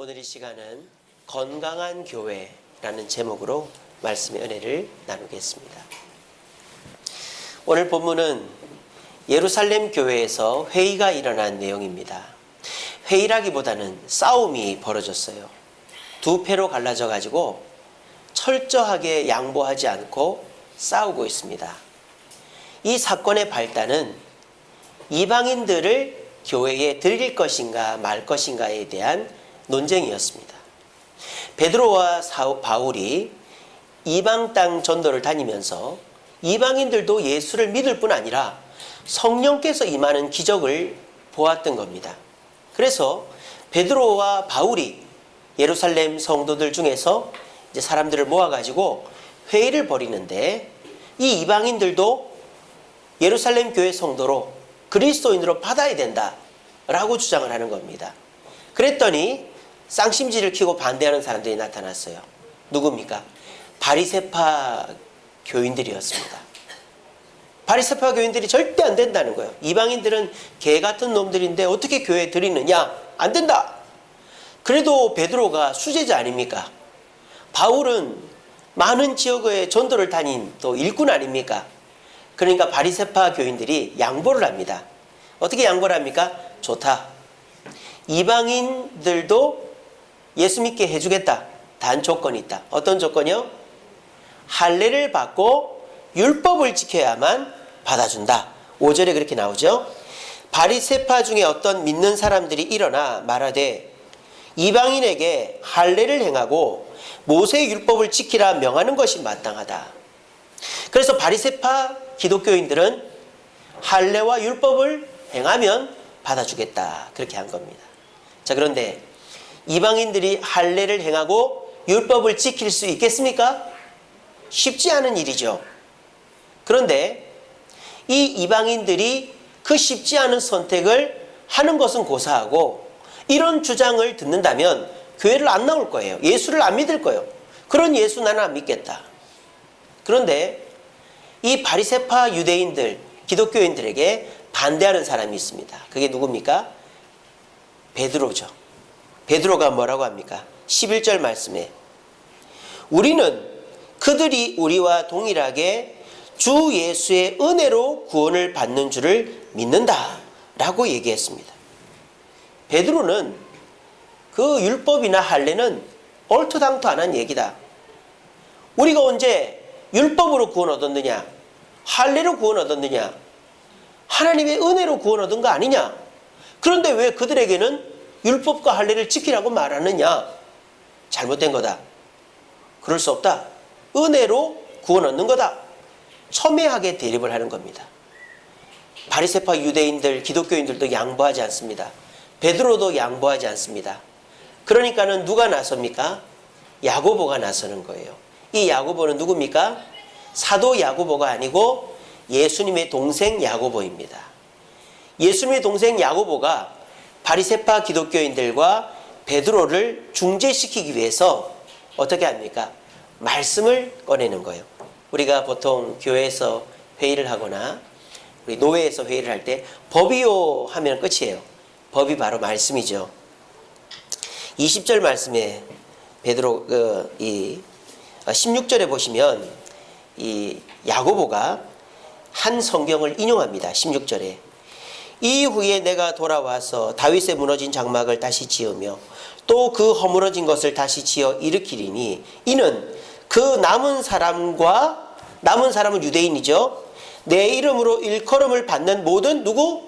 오늘 이 시간은 건강한 교회라는 제목으로 말씀의 은혜를 나누겠습니다. 오늘 본문은 예루살렘 교회에서 회의가 일어난 내용입니다. 회의라기보다는 싸움이 벌어졌어요. 두 패로 갈라져 가지고 철저하게 양보하지 않고 싸우고 있습니다. 이 사건의 발단은 이방인들을 교회에 들일 것인가 말 것인가에 대한 논쟁이었습니다. 베드로와 바울이 이방 땅 전도를 다니면서 이방인들도 예수를 믿을 뿐 아니라 성령께서 임하는 기적을 보았던 겁니다. 그래서 베드로와 바울이 예루살렘 성도들 중에서 이제 사람들을 모아가지고 회의를 벌이는데, 이 이방인들도 예루살렘 교회 성도로 그리스도인으로 받아야 된다라고 주장을 하는 겁니다. 그랬더니 쌍심지를 켜고 반대하는 사람들이 나타났어요. 누굽니까? 바리새파 교인들이었습니다. 바리새파 교인들이 절대 안 된다는 거예요. 이방인들은 개 같은 놈들인데 어떻게 교회에 들이느냐? 안 된다. 그래도 베드로가 수제자 아닙니까? 바울은 많은 지역의 전도를 다닌 또 일꾼 아닙니까? 그러니까 바리새파 교인들이 양보를 합니다. 어떻게 양보를 합니까? 좋다. 이방인들도 예수 믿게 해주겠다. 단 조건이 있다. 어떤 조건이요? 할례를 받고 율법을 지켜야만 받아준다. 5절에 그렇게 나오죠. 바리새파 중에 어떤 믿는 사람들이 일어나 말하되 이방인에게 할례를 행하고 모세의 율법을 지키라 명하는 것이 마땅하다. 그래서 바리새파 기독교인들은 할례와 율법을 행하면 받아주겠다. 그렇게 한 겁니다. 자, 그런데 이방인들이 할례를 행하고 율법을 지킬 수 있겠습니까? 쉽지 않은 일이죠. 그런데 이 이방인들이 그 쉽지 않은 선택을 하는 것은 고사하고, 이런 주장을 듣는다면 교회를 안 나올 거예요. 예수를 안 믿을 거예요. 그런 예수 나는 안 믿겠다. 그런데 이 바리새파 유대인들, 기독교인들에게 반대하는 사람이 있습니다. 그게 누굽니까? 베드로죠. 베드로가 뭐라고 합니까? 11절 말씀에 우리는 그들이 우리와 동일하게 주 예수의 은혜로 구원을 받는 줄을 믿는다 라고 얘기했습니다. 베드로는 그 율법이나 할례는 얼토당토 안 한 얘기다. 우리가 언제 율법으로 구원 얻었느냐? 할례로 구원 얻었느냐? 하나님의 은혜로 구원 얻은 거 아니냐? 그런데 왜 그들에게는 율법과 할례를 지키라고 말하느냐? 잘못된 거다. 그럴 수 없다. 은혜로 구원 얻는 거다. 첨예하게 대립을 하는 겁니다. 바리새파 유대인들, 기독교인들도 양보하지 않습니다. 베드로도 양보하지 않습니다. 그러니까는 누가 나섭니까? 야고보가 나서는 거예요. 이 야고보는 누굽니까? 사도 야고보가 아니고 예수님의 동생 야고보입니다. 예수님의 동생 야고보가 바리새파 기독교인들과 베드로를 중재시키기 위해서 어떻게 합니까? 말씀을 꺼내는 거예요. 우리가 보통 교회에서 회의를 하거나 우리 노회에서 회의를 할 때 법이요 하면 끝이에요. 법이 바로 말씀이죠. 20절 말씀에 베드로 16절에 보시면 이 야고보가 한 성경을 인용합니다. 16절에 이후에 내가 돌아와서 다윗의 무너진 장막을 다시 지으며 또 그 허물어진 것을 다시 지어 일으키리니 이는 그 남은 사람은 유대인이죠. 내 이름으로 일컬음을 받는 모든 누구?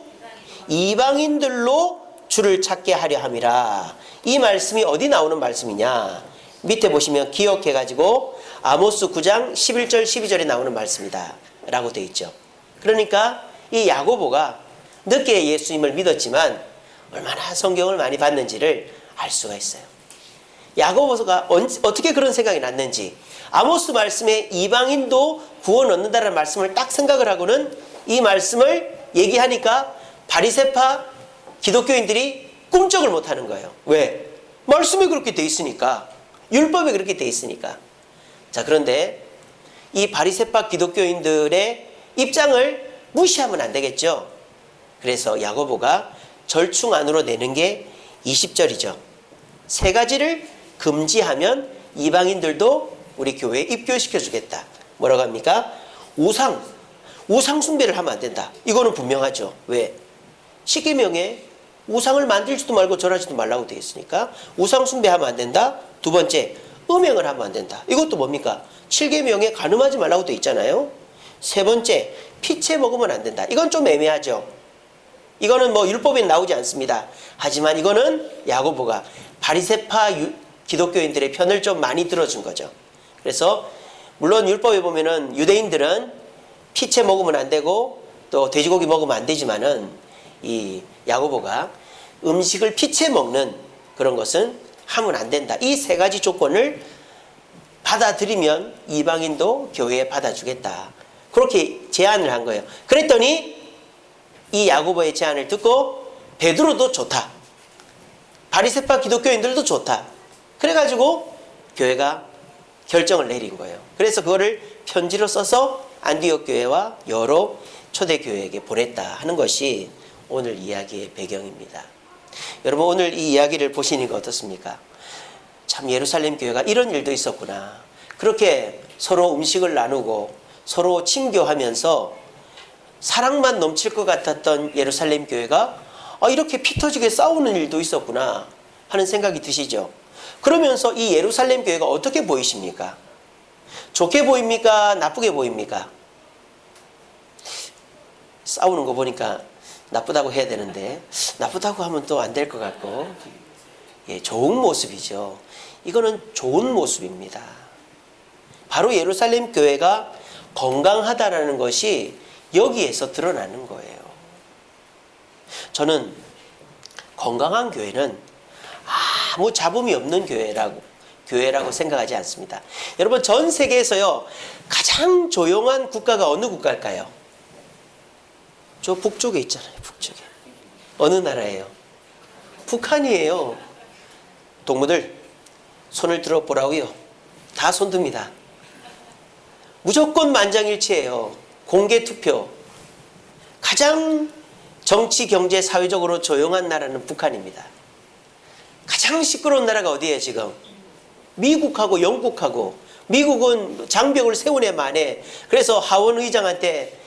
이방인들로 주를 찾게 하려 함이라. 이 말씀이 어디 나오는 말씀이냐? 밑에 보시면 기억해가지고 아모스 9장 11절 12절에 나오는 말씀이다 라고 되어 있죠. 그러니까 이 야고보가 늦게 예수님을 믿었지만 얼마나 성경을 많이 봤는지를 알 수가 있어요. 야고보가 어떻게 그런 생각이 났는지, 아모스 말씀에 이방인도 구원 얻는다는 말씀을 딱 생각을 하고는 이 말씀을 얘기하니까 바리새파 기독교인들이 꿈쩍을 못하는 거예요. 왜? 말씀이 그렇게 돼 있으니까, 율법이 그렇게 돼 있으니까. 자, 그런데 이 바리새파 기독교인들의 입장을 무시하면 안 되겠죠. 그래서 야고보가 절충 안으로 내는 게 20절이죠. 세 가지를 금지하면 이방인들도 우리 교회에 입교시켜 주겠다. 뭐라고 합니까? 우상 숭배를 하면 안 된다. 이거는 분명하죠. 왜? 10계명에 우상을 만들지도 말고 절하지도 말라고 되어 있으니까 우상 숭배하면 안 된다. 두 번째, 음행을 하면 안 된다. 이것도 뭡니까? 7계명에 간음하지 말라고 되어 있잖아요. 세 번째, 피채 먹으면 안 된다. 이건 좀 애매하죠. 이거는 뭐 율법에 나오지 않습니다. 하지만 이거는 야고보가 바리새파 기독교인들의 편을 좀 많이 들어준 거죠. 그래서 물론 율법에 보면은 유대인들은 피채 먹으면 안 되고 또 돼지고기 먹으면 안 되지만은 이 야고보가 음식을 피채 먹는 그런 것은 하면 안 된다. 이 세 가지 조건을 받아들이면 이방인도 교회에 받아주겠다. 그렇게 제안을 한 거예요. 그랬더니 이 야고보의 제안을 듣고 베드로도 좋다. 바리새파 기독교인들도 좋다. 그래가지고 교회가 결정을 내린 거예요. 그래서 그거를 편지로 써서 안디옥 교회와 여러 초대교회에게 보냈다 하는 것이 오늘 이야기의 배경입니다. 여러분 오늘 이 이야기를 보시니까 어떻습니까? 참 예루살렘 교회가 이런 일도 있었구나. 그렇게 서로 음식을 나누고 서로 친교하면서 사랑만 넘칠 것 같았던 예루살렘 교회가 이렇게 피 터지게 싸우는 일도 있었구나 하는 생각이 드시죠? 그러면서 이 예루살렘 교회가 어떻게 보이십니까? 좋게 보입니까? 나쁘게 보입니까? 싸우는 거 보니까 나쁘다고 해야 되는데 나쁘다고 하면 또 안 될 것 같고 좋은 모습이죠. 이거는 좋은 모습입니다. 바로 예루살렘 교회가 건강하다라는 것이 여기에서 드러나는 거예요. 저는 건강한 교회는 아무 잡음이 없는 교회라고 생각하지 않습니다. 여러분 전 세계에서요 가장 조용한 국가가 어느 국가일까요? 저 북쪽에 있잖아요. 북쪽에. 어느 나라예요? 북한이에요. 동무들 손을 들어보라고요. 다 손듭니다. 무조건 만장일치예요. 공개투표. 가장 정치, 경제, 사회적으로 조용한 나라는 북한입니다. 가장 시끄러운 나라가 어디예요 지금? 미국하고 영국하고. 미국은 장벽을 세우네 만에. 그래서 하원 의장한테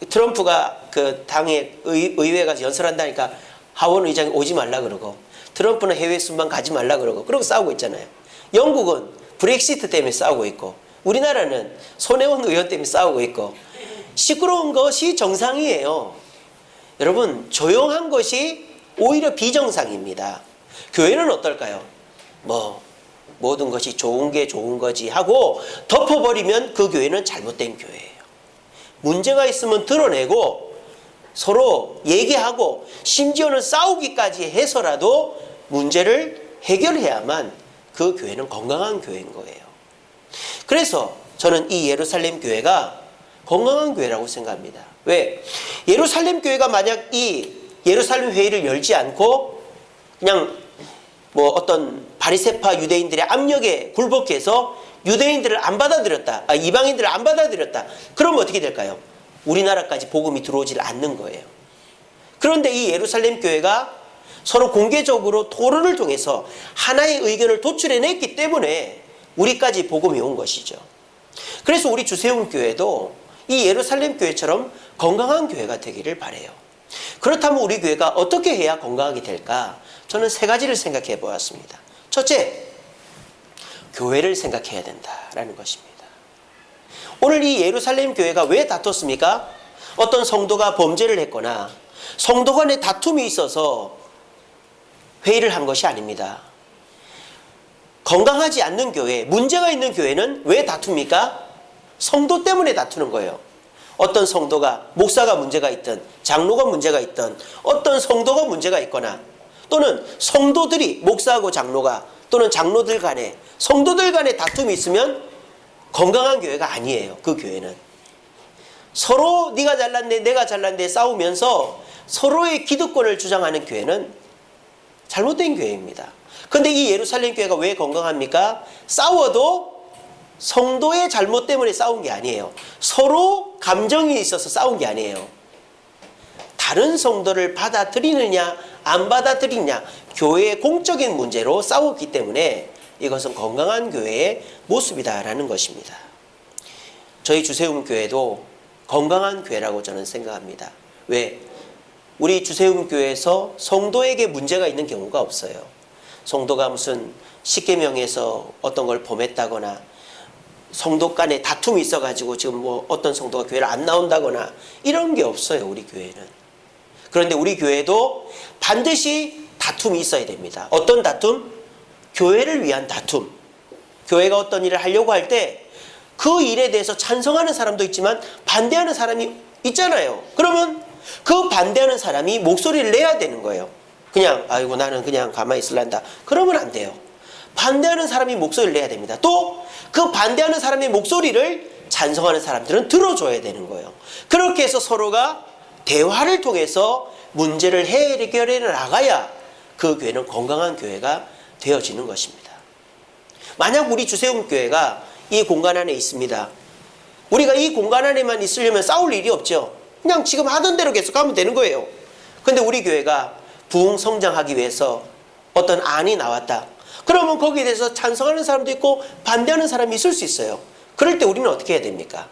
트럼프가 그 당의 의회에 가서 연설한다니까 하원 의장이 오지 말라 그러고 트럼프는 해외 순방 가지 말라 그러고 싸우고 있잖아요. 영국은 브렉시트 때문에 싸우고 있고 우리나라는 손혜원 의원 때문에 싸우고 있고 시끄러운 것이 정상이에요. 여러분 조용한 것이 오히려 비정상입니다. 교회는 어떨까요? 모든 것이 좋은 게 좋은 거지 하고 덮어버리면 그 교회는 잘못된 교회예요. 문제가 있으면 드러내고 서로 얘기하고 심지어는 싸우기까지 해서라도 문제를 해결해야만 그 교회는 건강한 교회인 거예요. 그래서 저는 이 예루살렘 교회가 건강한 교회라고 생각합니다. 왜? 예루살렘 교회가 만약 이 예루살렘 회의를 열지 않고 그냥 어떤 바리새파 유대인들의 압력에 굴복해서 유대인들을 안 받아들였다. 이방인들을 안 받아들였다. 그러면 어떻게 될까요? 우리나라까지 복음이 들어오질 않는 거예요. 그런데 이 예루살렘 교회가 서로 공개적으로 토론을 통해서 하나의 의견을 도출해냈기 때문에 우리까지 복음이 온 것이죠. 그래서 우리 주세훈 교회도 이 예루살렘 교회처럼 건강한 교회가 되기를 바라요. 그렇다면 우리 교회가 어떻게 해야 건강하게 될까? 저는 세 가지를 생각해 보았습니다. 첫째, 교회를 생각해야 된다라는 것입니다. 오늘 이 예루살렘 교회가 왜 다퉜습니까? 어떤 성도가 범죄를 했거나 성도 간에 다툼이 있어서 회의를 한 것이 아닙니다. 건강하지 않는 교회, 문제가 있는 교회는 왜 다툽니까? 성도 때문에 다투는 거예요. 어떤 성도가, 목사가 문제가 있든 장로가 문제가 있든 어떤 성도가 문제가 있거나 또는 성도들이, 목사하고 장로가 또는 장로들 간에, 성도들 간에 다툼이 있으면 건강한 교회가 아니에요. 그 교회는 서로 네가 잘났네 내가 잘났네 싸우면서 서로의 기득권을 주장하는 교회는 잘못된 교회입니다. 그런데 이 예루살렘 교회가 왜 건강합니까? 싸워도 성도의 잘못 때문에 싸운 게 아니에요. 서로 감정이 있어서 싸운 게 아니에요. 다른 성도를 받아들이느냐 안 받아들이냐 교회의 공적인 문제로 싸웠기 때문에 이것은 건강한 교회의 모습이다라는 것입니다. 저희 주세움 교회도 건강한 교회라고 저는 생각합니다. 왜? 우리 주세움 교회에서 성도에게 문제가 있는 경우가 없어요. 성도가 무슨 십계명에서 어떤 걸 범했다거나 성도 간에 다툼이 있어가지고 지금 뭐 어떤 성도가 교회를 안 나온다거나 이런 게 없어요, 우리 교회는. 그런데 우리 교회도 반드시 다툼이 있어야 됩니다. 어떤 다툼? 교회를 위한 다툼. 교회가 어떤 일을 하려고 할 때 그 일에 대해서 찬성하는 사람도 있지만 반대하는 사람이 있잖아요. 그러면 그 반대하는 사람이 목소리를 내야 되는 거예요. 그냥 아이고 나는 그냥 가만히 있을란다. 그러면 안 돼요. 반대하는 사람이 목소리를 내야 됩니다. 또 그 반대하는 사람의 목소리를 찬성하는 사람들은 들어줘야 되는 거예요. 그렇게 해서 서로가 대화를 통해서 문제를 해결해 나가야 그 교회는 건강한 교회가 되어지는 것입니다. 만약 우리 주세움 교회가 이 공간 안에 있습니다. 우리가 이 공간 안에만 있으려면 싸울 일이 없죠. 그냥 지금 하던 대로 계속 하면 되는 거예요. 근데 우리 교회가 부흥 성장하기 위해서 어떤 안이 나왔다. 그러면 거기에 대해서 찬성하는 사람도 있고 반대하는 사람이 있을 수 있어요. 그럴 때 우리는 어떻게 해야 됩니까?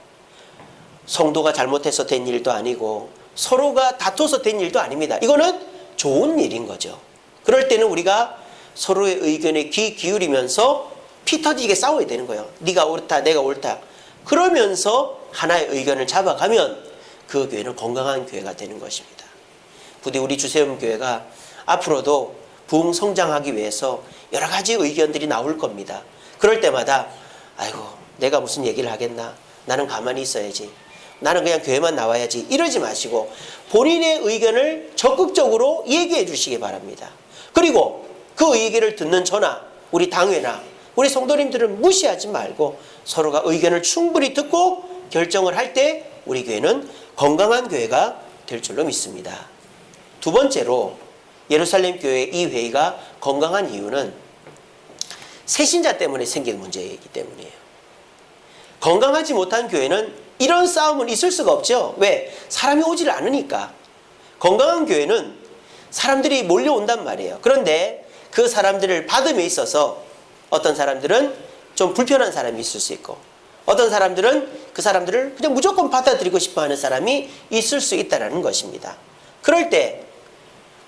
성도가 잘못해서 된 일도 아니고 서로가 다퉈서 된 일도 아닙니다. 이거는 좋은 일인 거죠. 그럴 때는 우리가 서로의 의견에 귀 기울이면서 피 터지게 싸워야 되는 거예요. 네가 옳다, 내가 옳다. 그러면서 하나의 의견을 잡아가면 그 교회는 건강한 교회가 되는 것입니다. 부디 우리 주세움 교회가 앞으로도 부흥 성장하기 위해서 여러 가지 의견들이 나올 겁니다. 그럴 때마다 아이고 내가 무슨 얘기를 하겠나, 나는 가만히 있어야지, 나는 그냥 교회만 나와야지 이러지 마시고 본인의 의견을 적극적으로 얘기해 주시기 바랍니다. 그리고 그 얘기를 듣는 저나 우리 당회나 우리 성도님들은 무시하지 말고 서로가 의견을 충분히 듣고 결정을 할 때 우리 교회는 건강한 교회가 될 줄로 믿습니다. 두 번째로 예루살렘 교회 이 회의가 건강한 이유는 새신자 때문에 생긴 문제이기 때문이에요. 건강하지 못한 교회는 이런 싸움은 있을 수가 없죠. 왜? 사람이 오지를 않으니까. 건강한 교회는 사람들이 몰려온단 말이에요. 그런데 그 사람들을 받음에 있어서 어떤 사람들은 좀 불편한 사람이 있을 수 있고 어떤 사람들은 그 사람들을 그냥 무조건 받아들이고 싶어하는 사람이 있을 수 있다는 것입니다. 그럴 때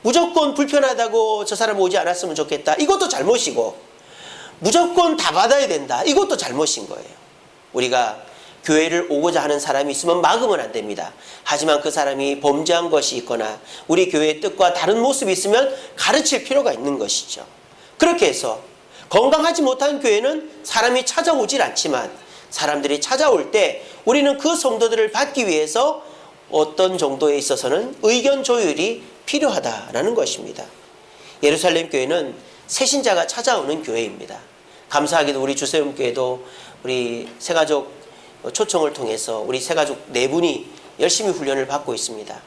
무조건 불편하다고 저 사람 오지 않았으면 좋겠다, 이것도 잘못이고 무조건 다 받아야 된다, 이것도 잘못인 거예요. 우리가 교회를 오고자 하는 사람이 있으면 막으면 안 됩니다. 하지만 그 사람이 범죄한 것이 있거나 우리 교회의 뜻과 다른 모습이 있으면 가르칠 필요가 있는 것이죠. 그렇게 해서 건강하지 못한 교회는 사람이 찾아오질 않지만 사람들이 찾아올 때 우리는 그 성도들을 받기 위해서 어떤 정도에 있어서는 의견 조율이 필요하다라는 것입니다. 예루살렘 교회는 새신자가 찾아오는 교회입니다. 감사하게도 우리 주세움 교회도 우리 새가족 초청을 통해서 우리 새가족 4분이 열심히 훈련을 받고 있습니다.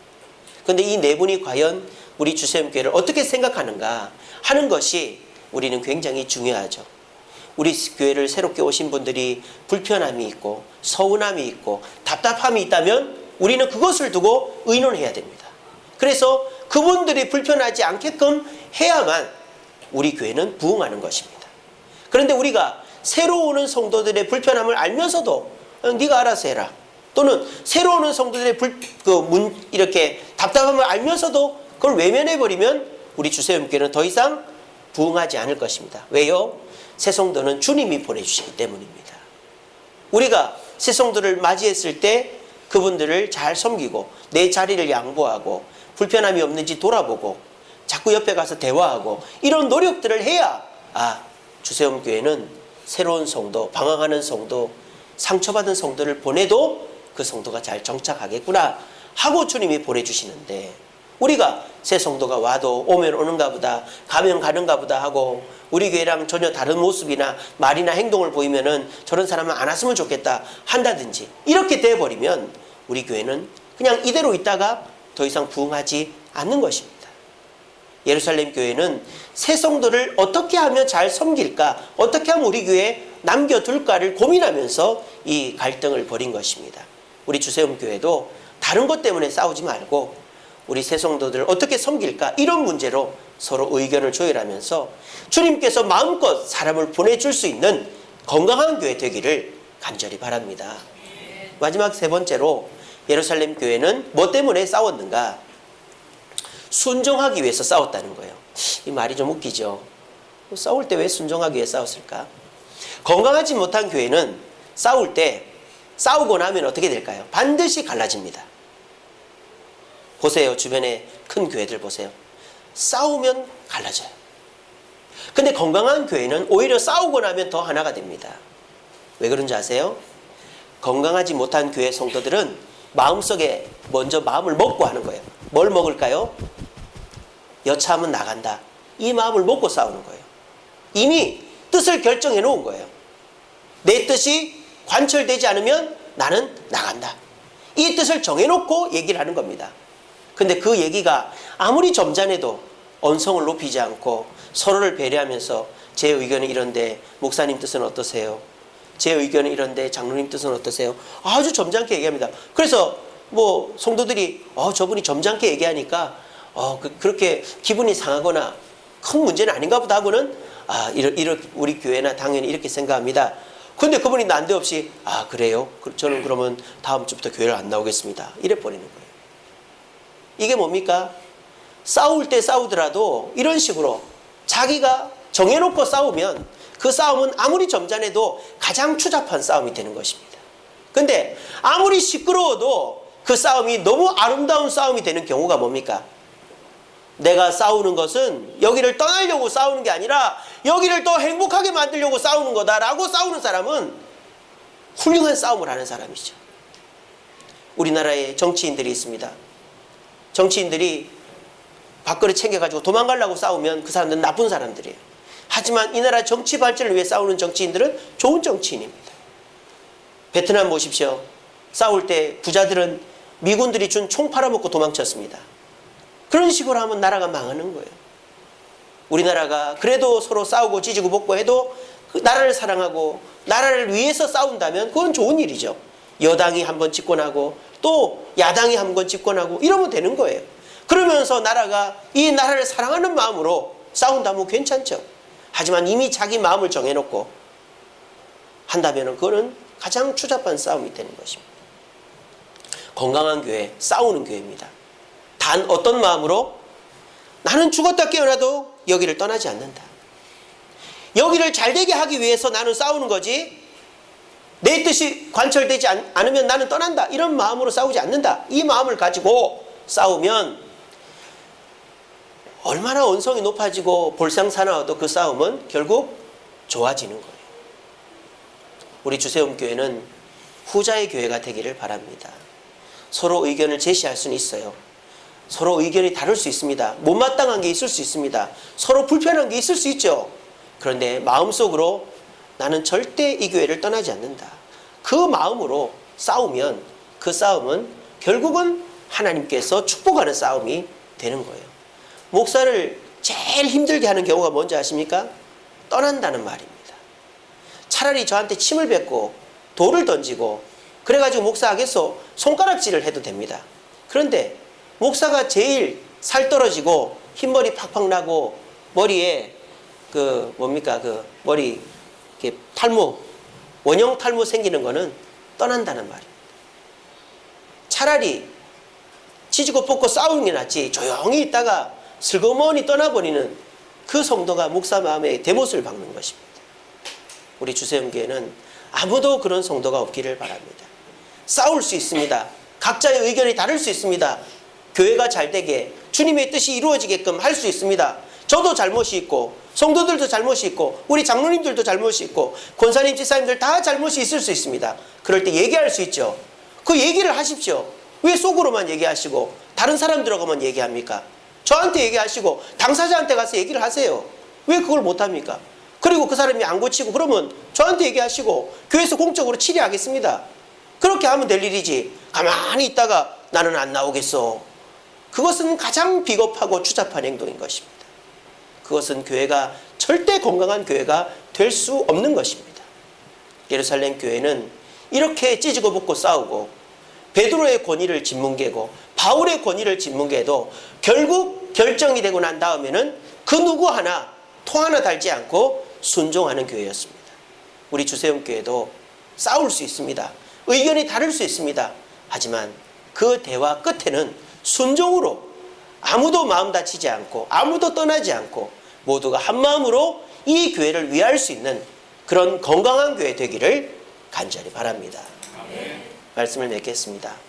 그런데 이 4분이 과연 우리 주세움 교회를 어떻게 생각하는가 하는 것이 우리는 굉장히 중요하죠. 우리 교회를 새롭게 오신 분들이 불편함이 있고 서운함이 있고 답답함이 있다면 우리는 그것을 두고 의논해야 됩니다. 그래서 그분들이 불편하지 않게끔 해야만 우리 교회는 부흥하는 것입니다. 그런데 우리가 새로 오는 성도들의 불편함을 알면서도 네가 알아서 해라, 또는 새로 오는 성도들의 이렇게 답답함을 알면서도 그걸 외면해버리면 우리 주세움 교회는 더 이상 부흥하지 않을 것입니다. 왜요? 새 성도는 주님이 보내주시기 때문입니다. 우리가 새 성도를 맞이했을 때 그분들을 잘 섬기고 내 자리를 양보하고 불편함이 없는지 돌아보고 자꾸 옆에 가서 대화하고 이런 노력들을 해야 주세움 교회는 새로운 성도, 방황하는 성도, 상처받은 성도를 보내도 그 성도가 잘 정착하겠구나 하고 주님이 보내주시는데, 우리가 새 성도가 와도 오면 오는가 보다, 가면 가는가 보다 하고 우리 교회랑 전혀 다른 모습이나 말이나 행동을 보이면은 저런 사람은 안 왔으면 좋겠다 한다든지 이렇게 돼버리면 우리 교회는 그냥 이대로 있다가 더 이상 부흥하지 않는 것입니다. 예루살렘 교회는 새 성도를 어떻게 하면 잘 섬길까, 어떻게 하면 우리 교회에 남겨둘까를 고민하면서 이 갈등을 벌인 것입니다. 우리 주세움 교회도 다른 것 때문에 싸우지 말고 우리 새성도들을 어떻게 섬길까? 이런 문제로 서로 의견을 조율하면서 주님께서 마음껏 사람을 보내줄 수 있는 건강한 교회 되기를 간절히 바랍니다. 마지막 세 번째로 예루살렘 교회는 뭐 때문에 싸웠는가? 순종하기 위해서 싸웠다는 거예요. 이 말이 좀 웃기죠. 싸울 때 왜 순종하기 위해 싸웠을까? 건강하지 못한 교회는 싸울 때 싸우고 나면 어떻게 될까요? 반드시 갈라집니다. 보세요. 주변에 큰 교회들 보세요. 싸우면 갈라져요. 근데 건강한 교회는 오히려 싸우고 나면 더 하나가 됩니다. 왜 그런지 아세요? 건강하지 못한 교회 성도들은 마음속에 먼저 마음을 먹고 하는 거예요. 뭘 먹을까요? 여차하면 나간다. 이 마음을 먹고 싸우는 거예요. 이미 뜻을 결정해 놓은 거예요. 내 뜻이 관철되지 않으면 나는 나간다. 이 뜻을 정해놓고 얘기를 하는 겁니다. 근데 그 얘기가 아무리 점잖아도 언성을 높이지 않고 서로를 배려하면서 제 의견은 이런데 목사님 뜻은 어떠세요? 제 의견은 이런데 장로님 뜻은 어떠세요? 아주 점잖게 얘기합니다. 그래서 뭐 성도들이 저분이 점잖게 얘기하니까 그렇게 기분이 상하거나 큰 문제는 아닌가 보다 하고는 우리 교회나 당연히 이렇게 생각합니다. 근데 그분이 난데없이 그래요? 저는 그러면 다음 주부터 교회를 안 나오겠습니다. 이래 버리는 거예요. 이게 뭡니까? 싸울 때 싸우더라도 이런 식으로 자기가 정해놓고 싸우면 그 싸움은 아무리 점잖아도 가장 추잡한 싸움이 되는 것입니다. 근데 아무리 시끄러워도 그 싸움이 너무 아름다운 싸움이 되는 경우가 뭡니까? 내가 싸우는 것은 여기를 떠나려고 싸우는 게 아니라 여기를 더 행복하게 만들려고 싸우는 거다라고 싸우는 사람은 훌륭한 싸움을 하는 사람이죠. 우리나라에 정치인들이 있습니다. 정치인들이 밥그릇 챙겨가지고 도망가려고 싸우면 그 사람들은 나쁜 사람들이에요. 하지만 이 나라 정치 발전을 위해 싸우는 정치인들은 좋은 정치인입니다. 베트남 보십시오. 싸울 때 부자들은 미군들이 준 총 팔아먹고 도망쳤습니다. 그런 식으로 하면 나라가 망하는 거예요. 우리나라가 그래도 서로 싸우고 찢고 볶고 해도 그 나라를 사랑하고 나라를 위해서 싸운다면 그건 좋은 일이죠. 여당이 한번 집권하고 또 야당이 한번 집권하고 이러면 되는 거예요. 그러면서 나라가 이 나라를 사랑하는 마음으로 싸운다면 괜찮죠. 하지만 이미 자기 마음을 정해놓고 한다면 그거는 가장 추잡한 싸움이 되는 것입니다. 건강한 교회, 싸우는 교회입니다. 단 어떤 마음으로? 나는 죽었다 깨어나도 여기를 떠나지 않는다. 여기를 잘되게 하기 위해서 나는 싸우는 거지 내 뜻이 관철되지 않으면 나는 떠난다. 이런 마음으로 싸우지 않는다. 이 마음을 가지고 싸우면 얼마나 언성이 높아지고 볼상사나워도 그 싸움은 결국 좋아지는 거예요. 우리 주세움교회는 후자의 교회가 되기를 바랍니다. 서로 의견을 제시할 수는 있어요. 서로 의견이 다를 수 있습니다. 못마땅한 게 있을 수 있습니다. 서로 불편한 게 있을 수 있죠. 그런데 마음속으로 나는 절대 이 교회를 떠나지 않는다. 그 마음으로 싸우면 그 싸움은 결국은 하나님께서 축복하는 싸움이 되는 거예요. 목사를 제일 힘들게 하는 경우가 뭔지 아십니까? 떠난다는 말입니다. 차라리 저한테 침을 뱉고 돌을 던지고 그래가지고 목사 하겠소 손가락질을 해도 됩니다. 그런데 목사가 제일 살 떨어지고 흰머리 팍팍 나고 머리에 머리 이렇게 탈모 원형 탈모 생기는 거는 떠난다는 말입니다. 차라리 치지고 뽑고 싸우는 게 낫지 조용히 있다가 슬그머니 떠나버리는 그 성도가 목사 마음에 대못을 박는 것입니다. 우리 주세움교회는 아무도 그런 성도가 없기를 바랍니다. 싸울 수 있습니다. 각자의 의견이 다를 수 있습니다. 교회가 잘되게 주님의 뜻이 이루어지게끔 할 수 있습니다. 저도 잘못이 있고 성도들도 잘못이 있고 우리 장로님들도 잘못이 있고 권사님 집사님들 다 잘못이 있을 수 있습니다. 그럴 때 얘기할 수 있죠. 그 얘기를 하십시오. 왜 속으로만 얘기하시고 다른 사람들하고만 얘기합니까? 저한테 얘기하시고 당사자한테 가서 얘기를 하세요. 왜 그걸 못합니까? 그리고 그 사람이 안 고치고 그러면 저한테 얘기하시고 교회에서 공적으로 치료하겠습니다. 그렇게 하면 될 일이지 가만히 있다가 나는 안 나오겠어. 그것은 가장 비겁하고 추잡한 행동인 것입니다. 그것은 교회가 절대 건강한 교회가 될 수 없는 것입니다. 예루살렘 교회는 이렇게 찢고 볶고 싸우고 베드로의 권위를 짓뭉개고 바울의 권위를 짚는 게 해도 결국 결정이 되고 난 다음에는 그 누구 하나 토 하나 달지 않고 순종하는 교회였습니다. 우리 주세움교회도 싸울 수 있습니다. 의견이 다를 수 있습니다. 하지만 그 대화 끝에는 순종으로 아무도 마음 다치지 않고 아무도 떠나지 않고 모두가 한마음으로 이 교회를 위할 수 있는 그런 건강한 교회 되기를 간절히 바랍니다. 말씀을 맺겠습니다.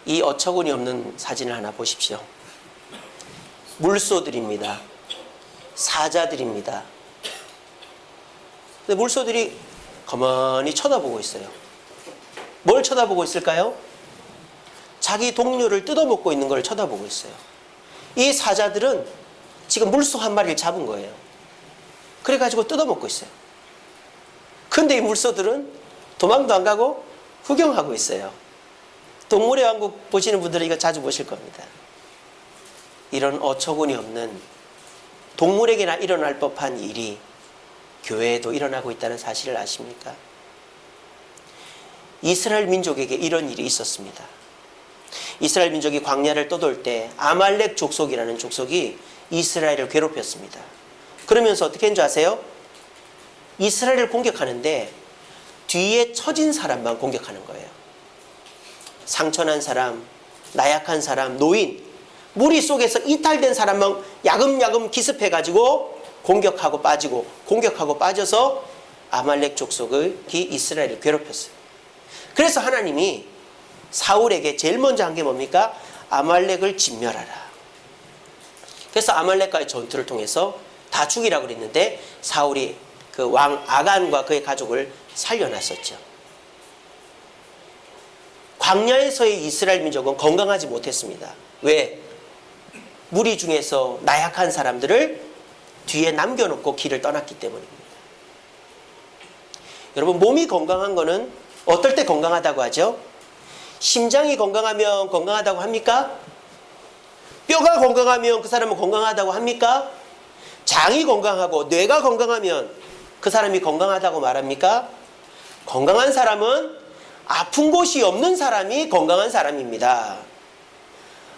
이 어처구니 없는 사진을 하나 보십시오. 물소들입니다. 사자들입니다. 근데 물소들이 가만히 쳐다보고 있어요. 뭘 쳐다보고 있을까요? 자기 동료를 뜯어먹고 있는 걸 쳐다보고 있어요. 이 사자들은 지금 물소 한 마리를 잡은 거예요. 그래가지고 뜯어먹고 있어요. 근데 이 물소들은 도망도 안 가고 구경하고 있어요. 동물의 왕국 보시는 분들은 이거 자주 보실 겁니다. 이런 어처구니 없는 동물에게나 일어날 법한 일이 교회에도 일어나고 있다는 사실을 아십니까? 이스라엘 민족에게 이런 일이 있었습니다. 이스라엘 민족이 광야를 떠돌 때 아말렉 족속이라는 족속이 이스라엘을 괴롭혔습니다. 그러면서 어떻게 했는지 아세요? 이스라엘을 공격하는데 뒤에 처진 사람만 공격하는 거예요. 상처난 사람, 나약한 사람, 노인, 무리 속에서 이탈된 사람만 야금야금 기습해가지고 공격하고 빠지고 공격하고 빠져서 아말렉 족속이 이스라엘을 괴롭혔어요. 그래서 하나님이 사울에게 제일 먼저 한 게 뭡니까? 아말렉을 진멸하라. 그래서 아말렉과의 전투를 통해서 다 죽이라고 그랬는데 사울이 그 왕 아간과 그의 가족을 살려놨었죠. 광야에서의 이스라엘 민족은 건강하지 못했습니다. 왜? 무리 중에서 나약한 사람들을 뒤에 남겨놓고 길을 떠났기 때문입니다. 여러분, 몸이 건강한 거는 어떨 때 건강하다고 하죠? 심장이 건강하면 건강하다고 합니까? 뼈가 건강하면 그 사람은 건강하다고 합니까? 장이 건강하고 뇌가 건강하면 그 사람이 건강하다고 말합니까? 건강한 사람은 아픈 곳이 없는 사람이 건강한 사람입니다.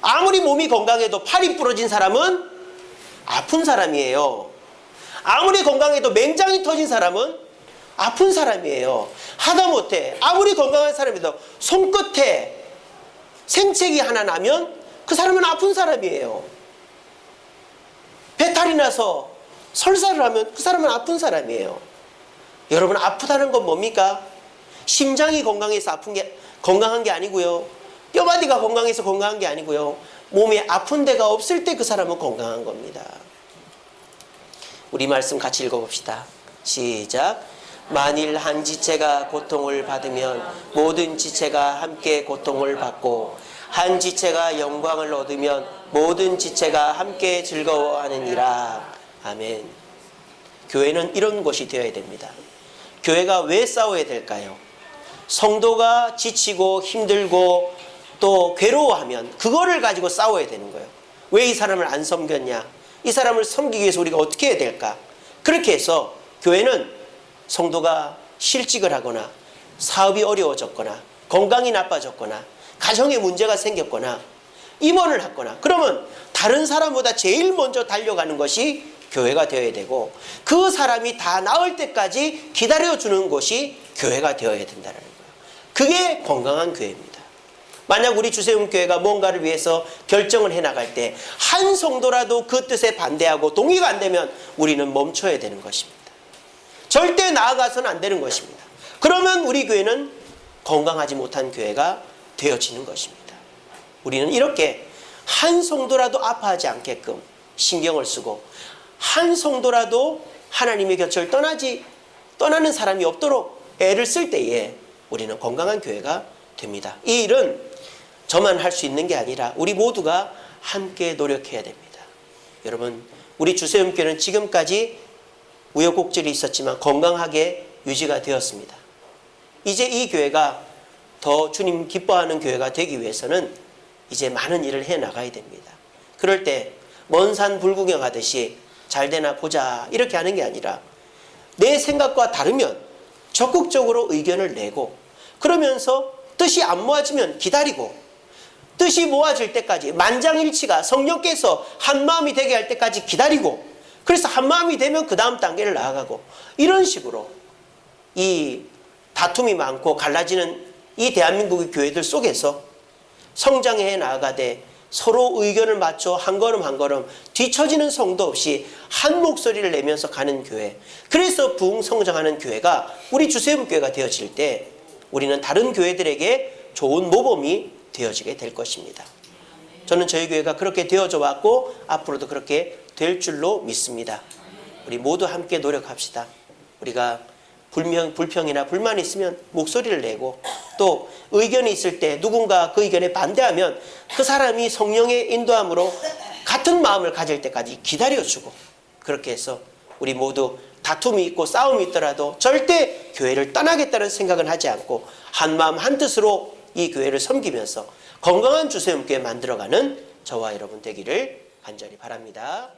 아무리 몸이 건강해도 팔이 부러진 사람은 아픈 사람이에요. 아무리 건강해도 맹장이 터진 사람은 아픈 사람이에요. 하다못해 아무리 건강한 사람이도 손끝에 생채기 하나 나면 그 사람은 아픈 사람이에요. 배탈이 나서 설사를 하면 그 사람은 아픈 사람이에요. 여러분, 아프다는 건 뭡니까? 심장이 건강해서 건강한 게 아니고요. 뼈마디가 건강해서 건강한 게 아니고요. 몸에 아픈 데가 없을 때 그 사람은 건강한 겁니다. 우리 말씀 같이 읽어봅시다. 시작. 만일 한 지체가 고통을 받으면 모든 지체가 함께 고통을 받고 한 지체가 영광을 얻으면 모든 지체가 함께 즐거워하느니라. 아멘. 교회는 이런 곳이 되어야 됩니다. 교회가 왜 싸워야 될까요? 성도가 지치고 힘들고 또 괴로워하면 그거를 가지고 싸워야 되는 거예요. 왜 이 사람을 안 섬겼냐? 이 사람을 섬기기 위해서 우리가 어떻게 해야 될까? 그렇게 해서 교회는 성도가 실직을 하거나 사업이 어려워졌거나 건강이 나빠졌거나 가정에 문제가 생겼거나 임원을 했거나 그러면 다른 사람보다 제일 먼저 달려가는 것이 교회가 되어야 되고 그 사람이 다 나을 때까지 기다려주는 곳이 교회가 되어야 된다는 거예요. 그게 건강한 교회입니다. 만약 우리 주세움교회가 뭔가를 위해서 결정을 해나갈 때 한 성도라도 그 뜻에 반대하고 동의가 안 되면 우리는 멈춰야 되는 것입니다. 절대 나아가서는 안 되는 것입니다. 그러면 우리 교회는 건강하지 못한 교회가 되어지는 것입니다. 우리는 이렇게 한 성도라도 아파하지 않게끔 신경을 쓰고 한 성도라도 하나님의 곁을 떠나는 사람이 없도록 애를 쓸 때에 우리는 건강한 교회가 됩니다. 이 일은 저만 할 수 있는 게 아니라 우리 모두가 함께 노력해야 됩니다. 여러분, 우리 주세움교회는 지금까지 우여곡절이 있었지만 건강하게 유지가 되었습니다. 이제 이 교회가 더 주님 기뻐하는 교회가 되기 위해서는 이제 많은 일을 해나가야 됩니다. 그럴 때 먼 산 불구경하듯이 잘 되나 보자 이렇게 하는 게 아니라 내 생각과 다르면 적극적으로 의견을 내고 그러면서 뜻이 안 모아지면 기다리고 뜻이 모아질 때까지 만장일치가 성령께서 한마음이 되게 할 때까지 기다리고, 그래서 한마음이 되면 그 다음 단계를 나아가고, 이런 식으로 이 다툼이 많고 갈라지는 이 대한민국의 교회들 속에서 성장해 나아가되 서로 의견을 맞춰 한 걸음 한 걸음 뒤처지는 성도 없이 한 목소리를 내면서 가는 교회, 그래서 부흥 성장하는 교회가 우리 주세움교회가 되어질 때 우리는 다른 교회들에게 좋은 모범이 되어지게 될 것입니다. 저는 저희 교회가 그렇게 되어져 왔고 앞으로도 그렇게 될 줄로 믿습니다. 우리 모두 함께 노력합시다. 우리가 불평이나 불만이 있으면 목소리를 내고, 또 의견이 있을 때 누군가 그 의견에 반대하면 그 사람이 성령의 인도함으로 같은 마음을 가질 때까지 기다려주고, 그렇게 해서 우리 모두 다툼이 있고 싸움이 있더라도 절대 교회를 떠나겠다는 생각은 하지 않고 한마음 한뜻으로 이 교회를 섬기면서 건강한 주세움교회 만들어가는 저와 여러분 되기를 간절히 바랍니다.